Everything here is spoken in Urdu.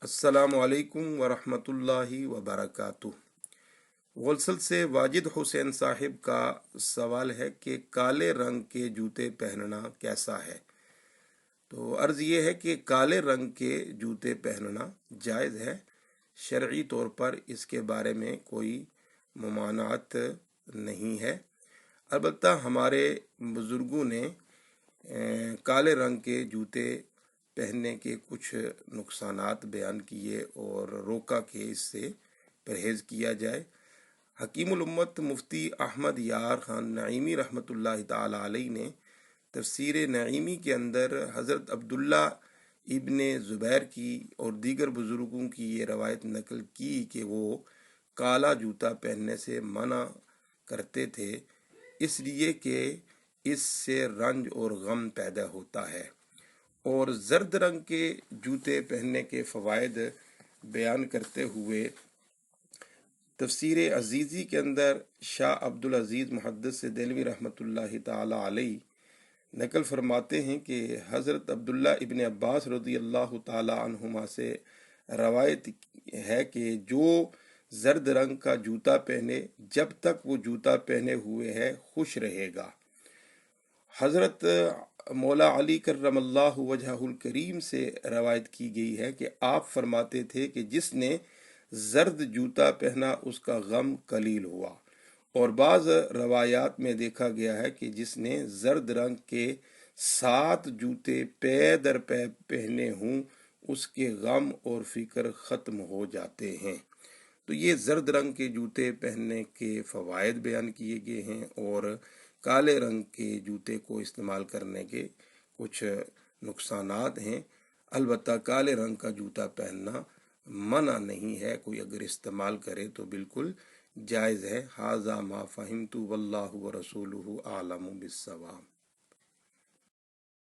السلام علیکم ورحمۃ اللہ وبرکاتہ۔ غلسل سے واجد حسین صاحب کا سوال ہے کہ کالے رنگ کے جوتے پہننا کیسا ہے؟ تو عرض یہ ہے کہ کالے رنگ کے جوتے پہننا جائز ہے، شرعی طور پر اس کے بارے میں کوئی ممانعت نہیں ہے۔ البتہ ہمارے بزرگوں نے کالے رنگ کے جوتے پہننے کے کچھ نقصانات بیان کیے اور روکا کہ اس سے پرہیز کیا جائے۔ حکیم الامت مفتی احمد یار خان نعیمی رحمۃ اللہ تعالی علیہ نے تفسیر نعیمی کے اندر حضرت عبداللہ ابن زبیر کی اور دیگر بزرگوں کی یہ روایت نقل کی کہ وہ کالا جوتا پہننے سے منع کرتے تھے، اس لیے کہ اس سے رنج اور غم پیدا ہوتا ہے، اور زرد رنگ کے جوتے پہننے کے فوائد بیان کرتے ہوئے تفسیر عزیزی کے اندر شاہ عبدالعزیز محدث دہلوی رحمۃ اللہ تعالی علیہ نقل فرماتے ہیں کہ حضرت عبداللہ ابن عباس رضی اللہ تعالی عنہما سے روایت ہے کہ جو زرد رنگ کا جوتا پہنے جب تک وہ جوتا پہنے ہوئے ہے خوش رہے گا۔ حضرت مولا علی کرم اللہ وجہہ الکریم سے روایت کی گئی ہے کہ آپ فرماتے تھے کہ جس نے زرد جوتا پہنا اس کا غم قلیل ہوا، اور بعض روایات میں دیکھا گیا ہے کہ جس نے زرد رنگ کے 7 جوتے پے در پے پہنے ہوں اس کے غم اور فکر ختم ہو جاتے ہیں۔ تو یہ زرد رنگ کے جوتے پہننے کے فوائد بیان کیے گئے ہیں، اور کالے رنگ کے جوتے کو استعمال کرنے کے کچھ نقصانات ہیں۔ البتہ کالے رنگ کا جوتا پہننا منع نہیں ہے، کوئی اگر استعمال کرے تو بالکل جائز ہے۔ ھذا ما فہمت واللہ ورسولہ اعلم بالصواب۔